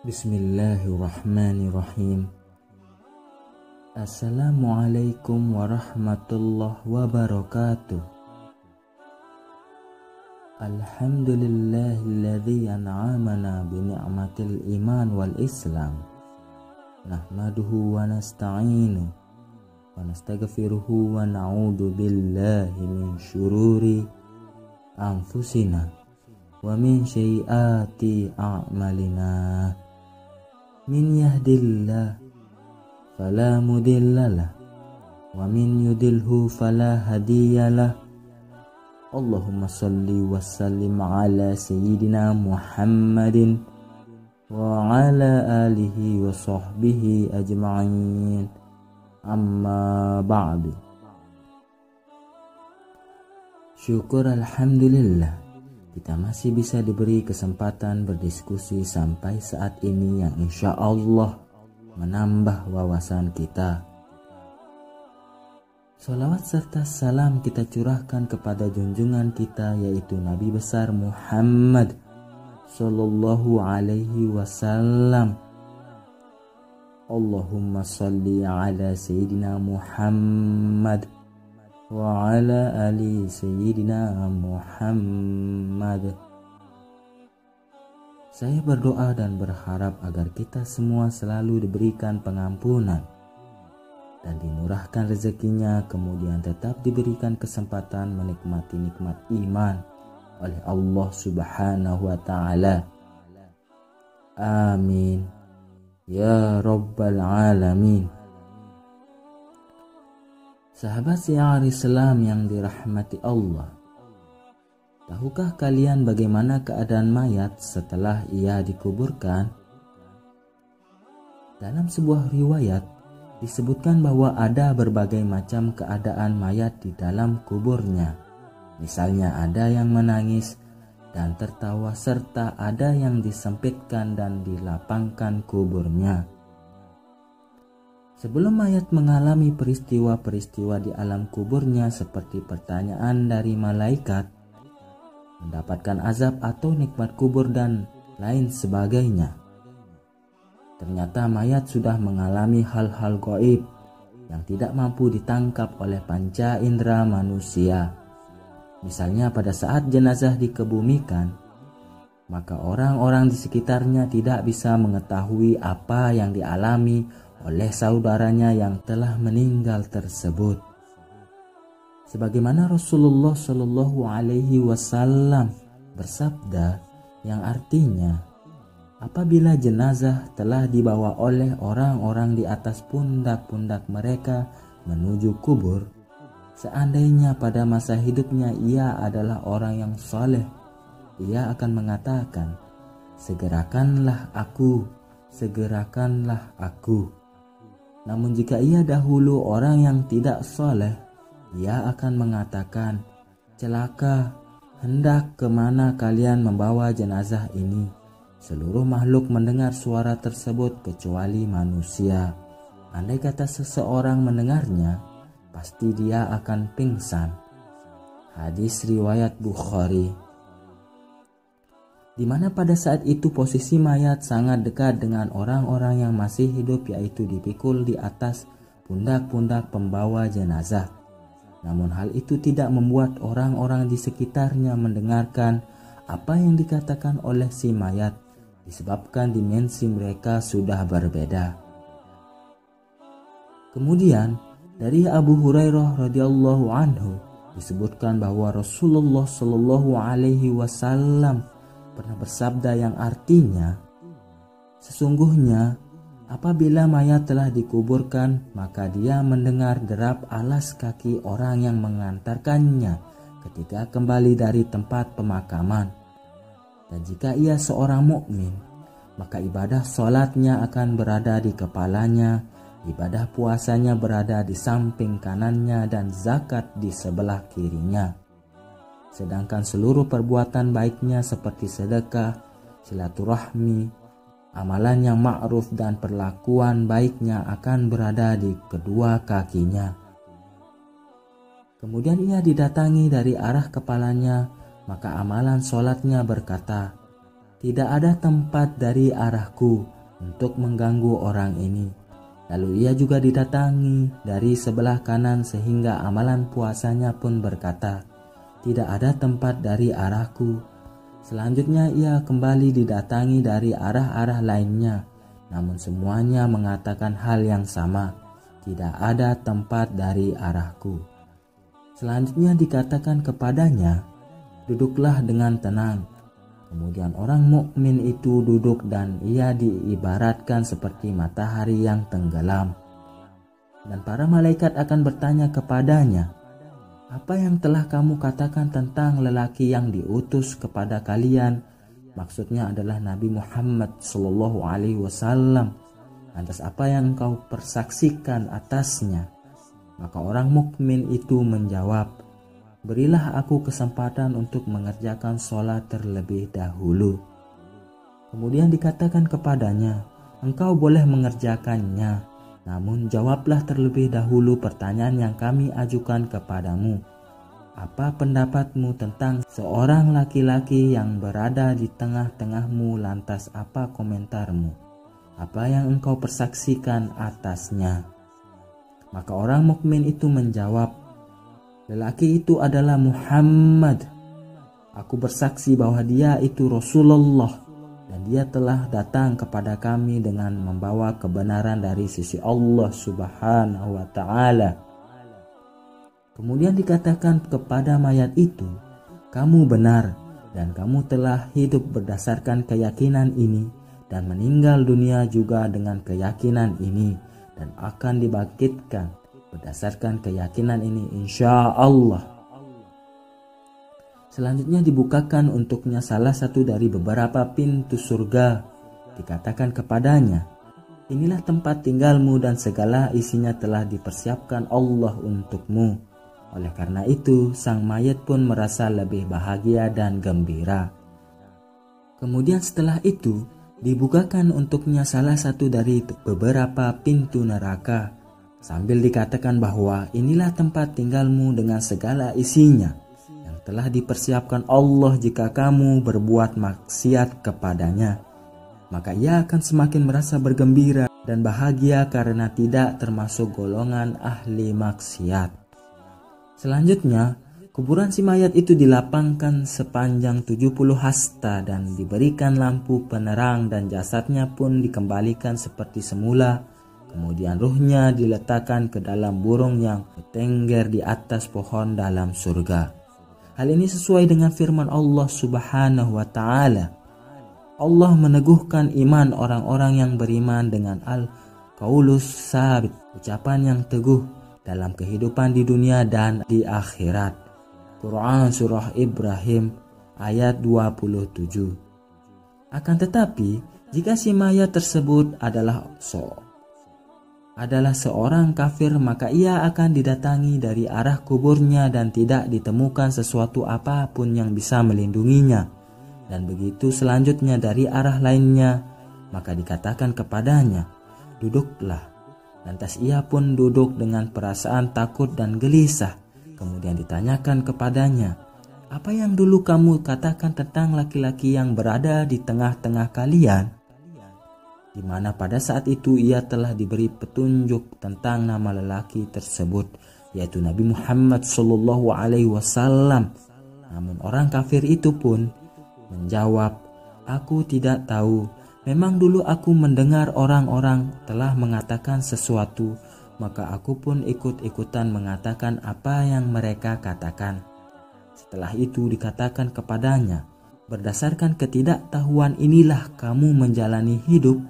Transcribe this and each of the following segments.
Bismillahirrahmanirrahim. Assalamualaikum warahmatullahi wabarakatuh. Alhamdulillahilladzi an'amana bi ni'matil iman wal islam. Nahmaduhu wa nasta'inu wa nastaghfiruhu wa na'udzu billahi min syururi anfusina wa min sayyiati a'malina. Min yahdillah fala mudhillalah wa min yudhilhu fala hadiyalah. Allahumma salli wa sallim ala sayyidina Muhammadin wa ala alihi wa sahbihi ajma'in. Amma ba'du. Syukur alhamdulillah, kita masih bisa diberi kesempatan berdiskusi sampai saat ini yang insya Allah menambah wawasan kita. Salawat serta salam kita curahkan kepada junjungan kita, yaitu Nabi besar Muhammad Sallallahu Alaihi Wasallam. Allahumma salli ala Sayyidina Muhammad wa ala ali Sayyidina Muhammad. Saya berdoa dan berharap agar kita semua selalu diberikan pengampunan dan dimurahkan rezekinya, kemudian tetap diberikan kesempatan menikmati nikmat iman oleh Allah Subhanahu wa Ta'ala. Amin ya Rabbal Alamin. Sahabat syiar Islam yang dirahmati Allah, tahukah kalian bagaimana keadaan mayat setelah ia dikuburkan? Dalam sebuah riwayat disebutkan bahwa ada berbagai macam keadaan mayat di dalam kuburnya. Misalnya ada yang menangis dan tertawa, serta ada yang disempitkan dan dilapangkan kuburnya. Sebelum mayat mengalami peristiwa-peristiwa di alam kuburnya seperti pertanyaan dari malaikat, mendapatkan azab atau nikmat kubur dan lain sebagainya, ternyata mayat sudah mengalami hal-hal gaib yang tidak mampu ditangkap oleh panca indera manusia. Misalnya pada saat jenazah dikebumikan, maka orang-orang di sekitarnya tidak bisa mengetahui apa yang dialami oleh saudaranya yang telah meninggal tersebut. Sebagaimana Rasulullah Shallallahu Alaihi Wasallam bersabda, yang artinya, apabila jenazah telah dibawa oleh orang-orang di atas pundak-pundak mereka menuju kubur, seandainya pada masa hidupnya ia adalah orang yang saleh, ia akan mengatakan, segerakanlah aku, segerakanlah aku. Namun jika ia dahulu orang yang tidak saleh, ia akan mengatakan, celaka, hendak kemana kalian membawa jenazah ini? Seluruh makhluk mendengar suara tersebut kecuali manusia. Andai kata seseorang mendengarnya, pasti dia akan pingsan. Hadis riwayat Bukhari. Di mana pada saat itu posisi mayat sangat dekat dengan orang-orang yang masih hidup, yaitu dipikul di atas pundak-pundak pembawa jenazah. Namun hal itu tidak membuat orang-orang di sekitarnya mendengarkan apa yang dikatakan oleh si mayat, disebabkan dimensi mereka sudah berbeda. Kemudian dari Abu Hurairah radhiyallahu anhu disebutkan bahwa Rasulullah Shallallahu Alaihi Wasallam pernah bersabda yang artinya, sesungguhnya apabila mayat telah dikuburkan, maka dia mendengar derap alas kaki orang yang mengantarkannya ketika kembali dari tempat pemakaman. Dan jika ia seorang mukmin, maka ibadah sholatnya akan berada di kepalanya, ibadah puasanya berada di samping kanannya, dan zakat di sebelah kirinya. Sedangkan seluruh perbuatan baiknya seperti sedekah, silaturahmi, amalan yang ma'ruf dan perlakuan baiknya akan berada di kedua kakinya. Kemudian ia didatangi dari arah kepalanya, maka amalan sholatnya berkata, tidak ada tempat dari arahku untuk mengganggu orang ini. Lalu ia juga didatangi dari sebelah kanan sehingga amalan puasanya pun berkata, "Tidak ada tempat dari arahku." Selanjutnya ia kembali didatangi dari arah-arah lainnya, namun semuanya mengatakan hal yang sama, "Tidak ada tempat dari arahku." Selanjutnya dikatakan kepadanya, "Duduklah dengan tenang." Kemudian orang mukmin itu duduk dan ia diibaratkan seperti matahari yang tenggelam. Dan para malaikat akan bertanya kepadanya, "Apa yang telah kamu katakan tentang lelaki yang diutus kepada kalian?" Maksudnya adalah Nabi Muhammad SAW. "Lantas apa yang engkau persaksikan atasnya?" Maka orang mukmin itu menjawab, "Berilah aku kesempatan untuk mengerjakan sholat terlebih dahulu." Kemudian dikatakan kepadanya, "Engkau boleh mengerjakannya, namun jawablah terlebih dahulu pertanyaan yang kami ajukan kepadamu. Apa pendapatmu tentang seorang laki-laki yang berada di tengah-tengahmu, lantas apa komentarmu? Apa yang engkau persaksikan atasnya?" Maka orang mukmin itu menjawab, "Lelaki itu adalah Muhammad. Aku bersaksi bahwa dia itu Rasulullah dan dia telah datang kepada kami dengan membawa kebenaran dari sisi Allah Subhanahu wa ta'ala." Kemudian dikatakan kepada mayat itu, "Kamu benar dan kamu telah hidup berdasarkan keyakinan ini dan meninggal dunia juga dengan keyakinan ini dan akan dibangkitkan berdasarkan keyakinan ini insya Allah." Selanjutnya dibukakan untuknya salah satu dari beberapa pintu surga. Dikatakan kepadanya, "Inilah tempat tinggalmu dan segala isinya telah dipersiapkan Allah untukmu." Oleh karena itu, sang mayat pun merasa lebih bahagia dan gembira. Kemudian setelah itu, dibukakan untuknya salah satu dari beberapa pintu neraka, sambil dikatakan bahwa inilah tempat tinggalmu dengan segala isinya yang telah dipersiapkan Allah jika kamu berbuat maksiat kepadanya. Maka ia akan semakin merasa bergembira dan bahagia karena tidak termasuk golongan ahli maksiat. Selanjutnya, kuburan si mayat itu dilapangkan sepanjang 70 hasta dan diberikan lampu penerang dan jasadnya pun dikembalikan seperti semula. Kemudian ruhnya diletakkan ke dalam burung yang bertengger di atas pohon dalam surga. Hal ini sesuai dengan firman Allah Subhanahu wa ta'ala. Allah meneguhkan iman orang-orang yang beriman dengan al-qaulus sabit, ucapan yang teguh dalam kehidupan di dunia dan di akhirat. Quran Surah Ibrahim ayat 27. Akan tetapi, jika si mayat tersebut adalah seorang kafir, maka ia akan didatangi dari arah kuburnya dan tidak ditemukan sesuatu apapun yang bisa melindunginya. Dan begitu selanjutnya dari arah lainnya, maka dikatakan kepadanya, "Duduklah." Lantas ia pun duduk dengan perasaan takut dan gelisah. Kemudian ditanyakan kepadanya, "Apa yang dulu kamu katakan tentang laki-laki yang berada di tengah-tengah kalian?" Di mana pada saat itu ia telah diberi petunjuk tentang nama lelaki tersebut, yaitu Nabi Muhammad SAW. Namun orang kafir itu pun menjawab, "Aku tidak tahu. Memang dulu aku mendengar orang-orang telah mengatakan sesuatu, maka aku pun ikut-ikutan mengatakan apa yang mereka katakan." Setelah itu dikatakan kepadanya, "Berdasarkan ketidaktahuan inilah kamu menjalani hidup,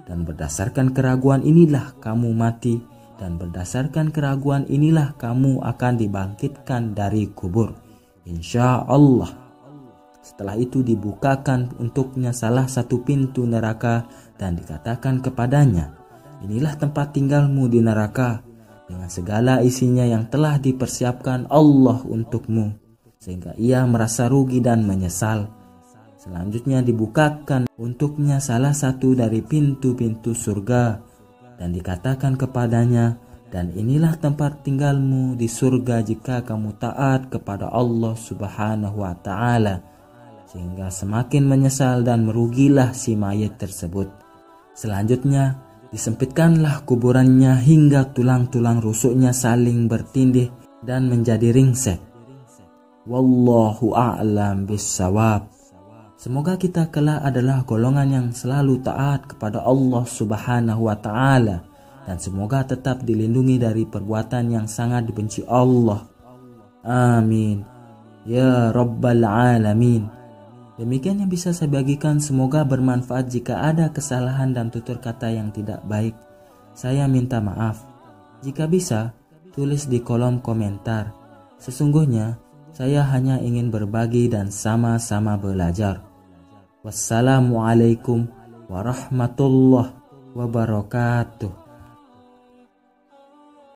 dan berdasarkan keraguan inilah kamu mati, dan berdasarkan keraguan inilah kamu akan dibangkitkan dari kubur, insya Allah." Setelah itu dibukakan untuknya salah satu pintu neraka dan dikatakan kepadanya, "Inilah tempat tinggalmu di neraka dengan segala isinya yang telah dipersiapkan Allah untukmu." Sehingga ia merasa rugi dan menyesal. Selanjutnya dibukakan untuknya salah satu dari pintu-pintu surga dan dikatakan kepadanya, "Dan inilah tempat tinggalmu di surga jika kamu taat kepada Allah Subhanahu wa ta'ala." Sehingga semakin menyesal dan merugilah si mayat tersebut. Selanjutnya, disempitkanlah kuburannya hingga tulang-tulang rusuknya saling bertindih dan menjadi ringsek. Wallahu a'lam bissawab. Semoga kita kelak adalah golongan yang selalu taat kepada Allah Subhanahu wa Ta'ala, dan semoga tetap dilindungi dari perbuatan yang sangat dibenci Allah. Amin ya Rabbal Alamin. Demikian yang bisa saya bagikan, semoga bermanfaat. Jika ada kesalahan dan tutur kata yang tidak baik, saya minta maaf. Jika bisa, tulis di kolom komentar. Sesungguhnya, saya hanya ingin berbagi dan sama-sama belajar. Wassalamualaikum warahmatullahi wabarakatuh.